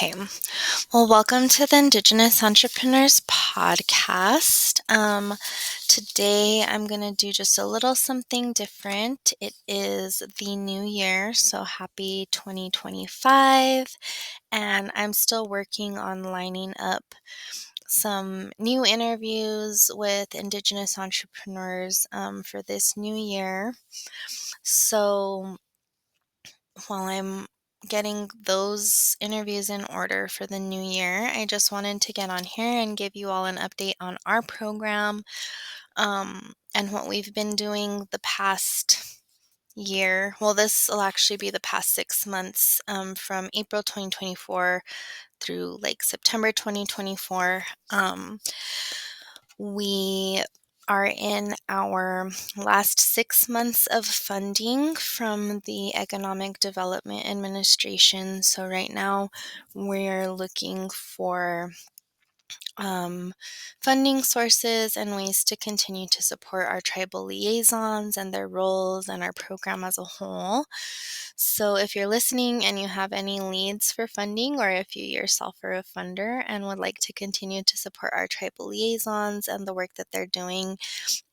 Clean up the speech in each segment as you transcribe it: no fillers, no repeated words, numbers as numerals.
Okay, well, welcome to the Indigenous Entrepreneurs Podcast. Today I'm going to do just a little something different. It is the new year, so happy 2025. And I'm still working on lining up some new interviews with Indigenous entrepreneurs for this new year. So while I'm getting those interviews in order for the new year, I just wanted to get on here and give you all an update on our program and what we've been doing the past year. Well, this will actually be the past 6 months from April 2024 through like September 2024. We are in our last 6 months of funding from the Economic Development Administration. So right now we're looking for funding sources and ways to continue to support our tribal liaisons and their roles and our program as a whole. So if you're listening and you have any leads for funding, or if you yourself are a funder and would like to continue to support our tribal liaisons and the work that they're doing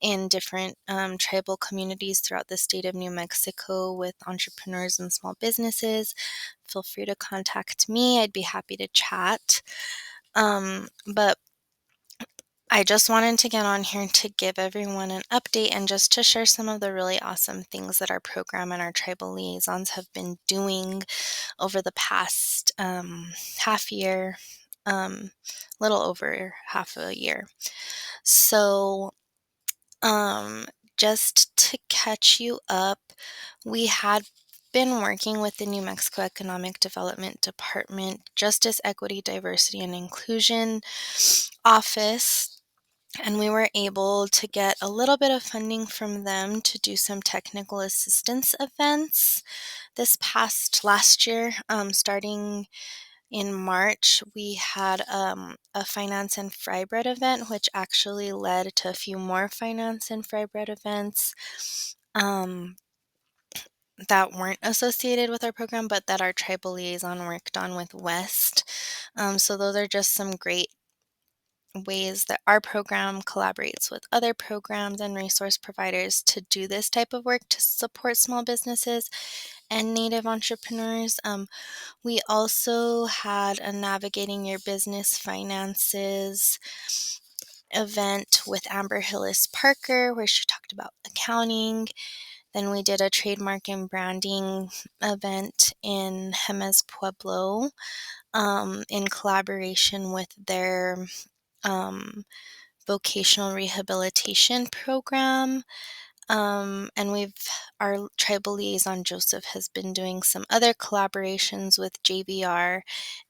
in different tribal communities throughout the state of New Mexico with entrepreneurs and small businesses, feel free to contact me. I'd be happy to chat. But I just wanted to get on here to give everyone an update and just to share some of the really awesome things that our program and our tribal liaisons have been doing over the past half year, little over half a year. So, just to catch you up, we had been working with the New Mexico Economic Development Department Justice, Equity, Diversity, and Inclusion Office. And we were able to get a little bit of funding from them to do some technical assistance events this past last year. Starting in March, we had a finance and fry bread event, which actually led to a few more finance and fry bread events that weren't associated with our program, but that our tribal liaison worked on with West. So those are just some great ways that our program collaborates with other programs and resource providers to do this type of work to support small businesses and Native entrepreneurs. We also had a Navigating Your Business Finances event with Amber Hillis Parker, where she talked about accounting. Then we did a trademark and branding event in Jemez Pueblo in collaboration with their vocational rehabilitation program. And our tribal liaison Joseph has been doing some other collaborations with JVR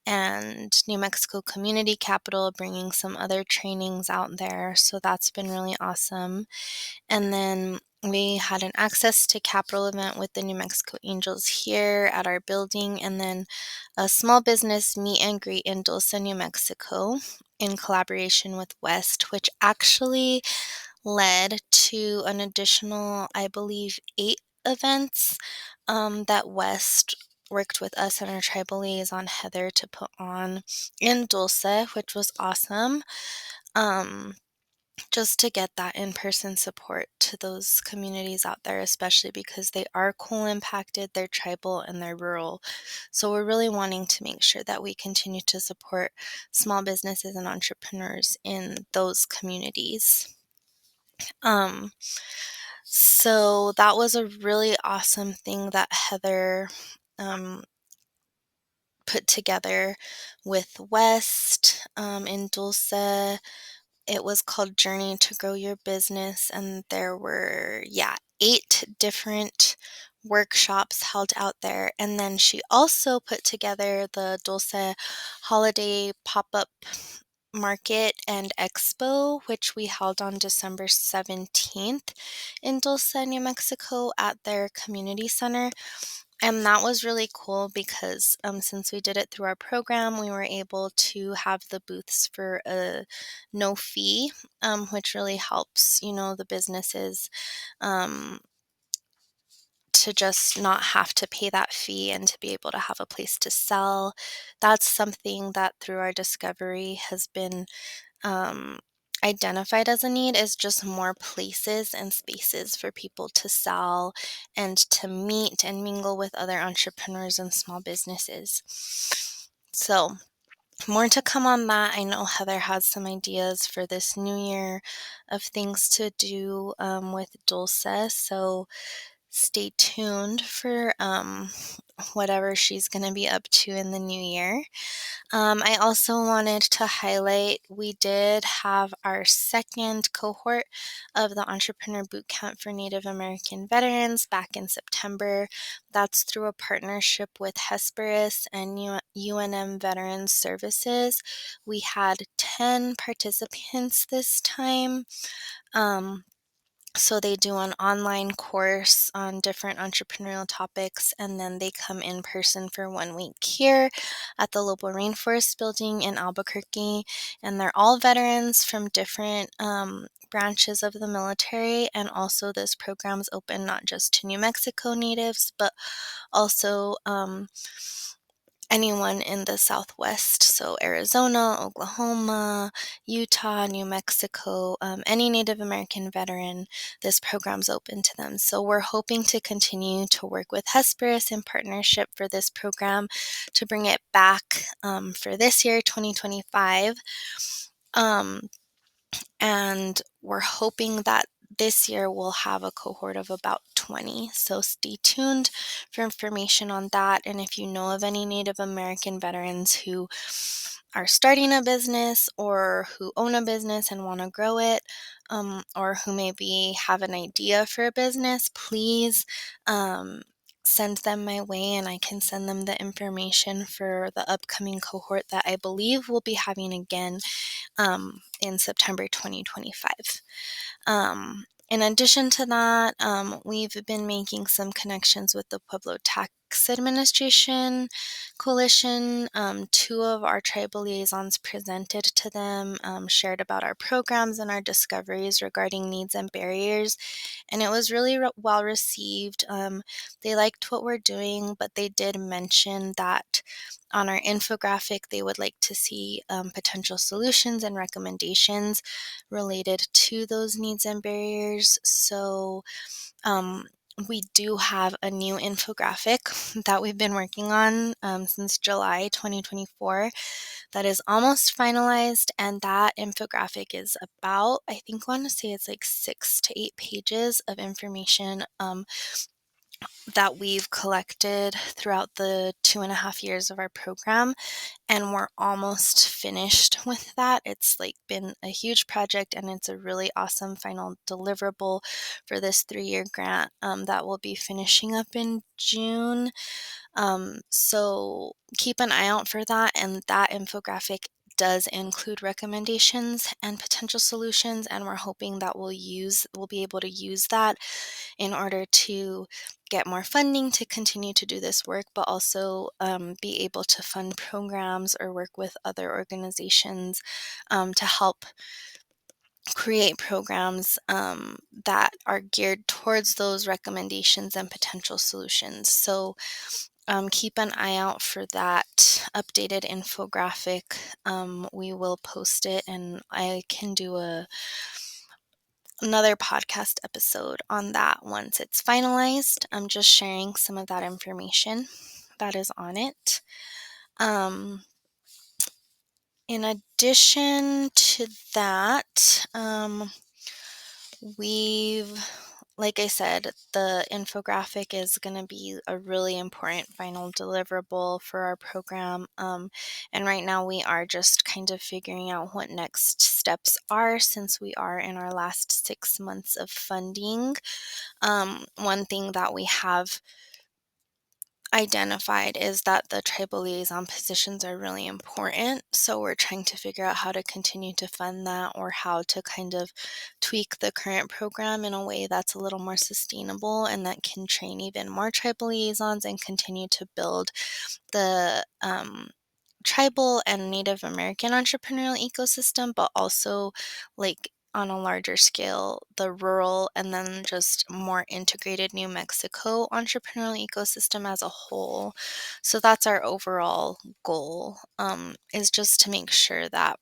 and New Mexico Community Capital, bringing some other trainings out there. So that's been really awesome. And then we had an Access to Capital event with the New Mexico Angels here at our building, and then a small business meet and greet in Dulce, New Mexico, in collaboration with West, which actually led to an additional, I believe, 8 events that West worked with us and our tribal liaison Heather to put on in Dulce, which was awesome. Just to get that in-person support to those communities out there, especially because they are coal impacted, they're tribal, and they're rural. So we're really wanting to make sure that we continue to support small businesses and entrepreneurs in those communities. Um, so that was a really awesome thing that Heather put together with West in Dulce. It was called Journey to Grow Your Business, and there were, 8 different workshops held out there. And then she also put together the Dulce Holiday Pop-Up Market and Expo, which we held on December 17th in Dulce, New Mexico at their community center. And that was really cool because since we did it through our program, we were able to have the booths for a no fee, which really helps, the businesses to just not have to pay that fee and to be able to have a place to sell. That's something that through our discovery has been identified as a need, is just more places and spaces for people to sell and to meet and mingle with other entrepreneurs and small businesses. So, more to come on that. I know Heather has some ideas for this new year of things to do with Dulce. So stay tuned for whatever she's going to be up to in the new year. I also wanted to highlight, we did have our second cohort of the Entrepreneur Bootcamp for Native American Veterans back in September. That's through a partnership with Hesperus and UNM Veterans Services. We had 10 participants this time. So they do an online course on different entrepreneurial topics, and then they come in person for 1 week here at the Lobo Rainforest Building in Albuquerque. And they're all veterans from different branches of the military. And also this program is open not just to New Mexico natives, but also anyone in the Southwest, so Arizona, Oklahoma, Utah, New Mexico, any Native American veteran, this program's open to them. So we're hoping to continue to work with Hesperus in partnership for this program to bring it back for this year, 2025. And we're hoping that this year we'll have a cohort of about 20. So stay tuned for information on that. And if you know of any Native American veterans who are starting a business or who own a business and want to grow it, or who maybe have an idea for a business, please send them my way and I can send them the information for the upcoming cohort that I believe we'll be having again in September 2025. In addition to that, we've been making some connections with the Pueblo Tax Administration Coalition. 2 of our tribal liaisons presented to them, shared about our programs and our discoveries regarding needs and barriers, and it was really well received. They liked what we're doing, but they did mention that on our infographic, they would like to see potential solutions and recommendations related to those needs and barriers. So we do have a new infographic that we've been working on since July 2024 that is almost finalized. And that infographic is about, I think I want to say it's like 6 to 8 pages of information that we've collected throughout the 2.5 years of our program, and we're almost finished with that. It's like been a huge project, and it's a really awesome final deliverable for this 3-year grant that will be finishing up in June. So keep an eye out for that, and that infographic does include recommendations and potential solutions, and we're hoping that we'll be able to use that in order to get more funding to continue to do this work, but also be able to fund programs or work with other organizations to help create programs that are geared towards those recommendations and potential solutions. So keep an eye out for that updated infographic. We will post it, and I can do another podcast episode on that once it's finalized. I'm just sharing some of that information that is on it. In addition to that, like I said, the infographic is going to be a really important final deliverable for our program. And right now we are just kind of figuring out what next steps are since we are in our last 6 months of funding. One thing that we have identified is that the tribal liaison positions are really important. So we're trying to figure out how to continue to fund that, or how to kind of tweak the current program in a way that's a little more sustainable and that can train even more tribal liaisons and continue to build the tribal and Native American entrepreneurial ecosystem, but also like on a larger scale, the rural and then just more integrated New Mexico entrepreneurial ecosystem as a whole. So that's our overall goal, is just to make sure that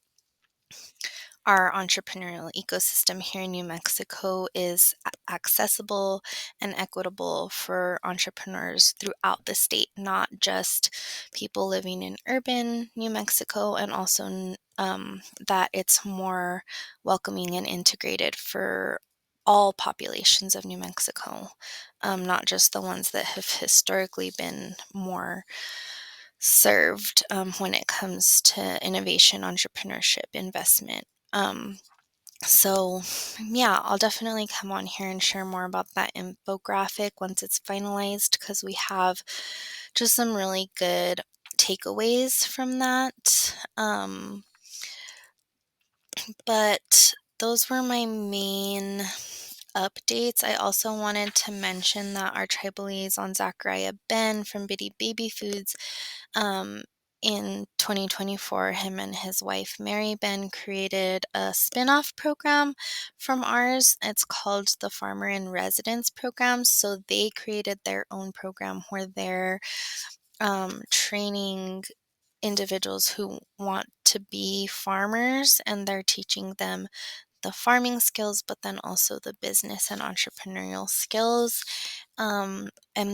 our entrepreneurial ecosystem here in New Mexico is accessible and equitable for entrepreneurs throughout the state, not just people living in urban New Mexico, and also that it's more welcoming and integrated for all populations of New Mexico, not just the ones that have historically been more served when it comes to innovation, entrepreneurship, investment. Um, so, yeah, I'll definitely come on here and share more about that infographic once it's finalized because we have just some really good takeaways from that. But those were my main updates. I also wanted to mention that our tribal liaison, Zachariah Ben from Bitty Baby Foods, um, in 2024, him and his wife, Mary Ben, created a spin-off program from ours. It's called the Farmer in Residence program. So they created their own program where they're training individuals who want to be farmers, and they're teaching them the farming skills, but then also the business and entrepreneurial skills. And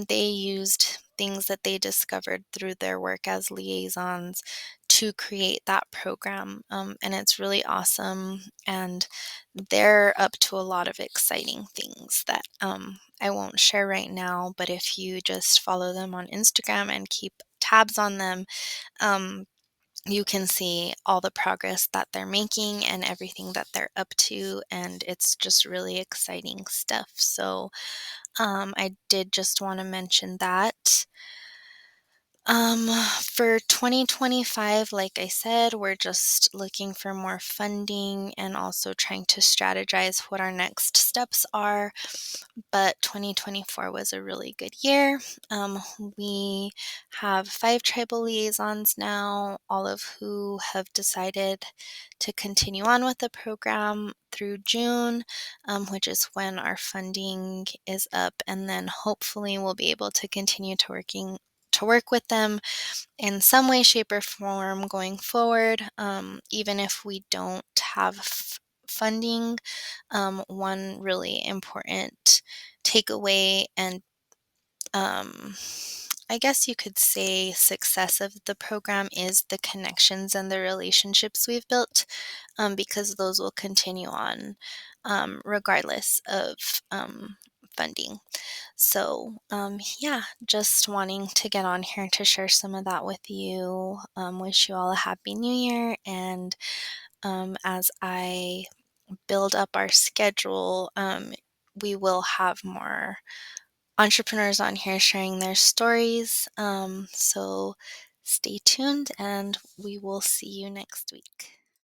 they used things that they discovered through their work as liaisons to create that program. And it's really awesome. And they're up to a lot of exciting things that I won't share right now. But if you just follow them on Instagram and keep tabs on them, um, you can see all the progress that they're making and everything that they're up to, and it's just really exciting stuff. So I did just want to mention that. For 2025, like I said, we're just looking for more funding and also trying to strategize what our next steps are. But 2024 was a really good year. We have 5 tribal liaisons now, all of who have decided to continue on with the program through June, which is when our funding is up, and then hopefully we'll be able to continue to work with them in some way, shape, or form going forward, even if we don't have funding. One really important takeaway and um, I guess you could say success of the program is the connections and the relationships we've built, because those will continue on regardless of funding. So, yeah, just wanting to get on here to share some of that with you. Wish you all a happy new year. And as I build up our schedule, we will have more entrepreneurs on here sharing their stories. So stay tuned and we will see you next week.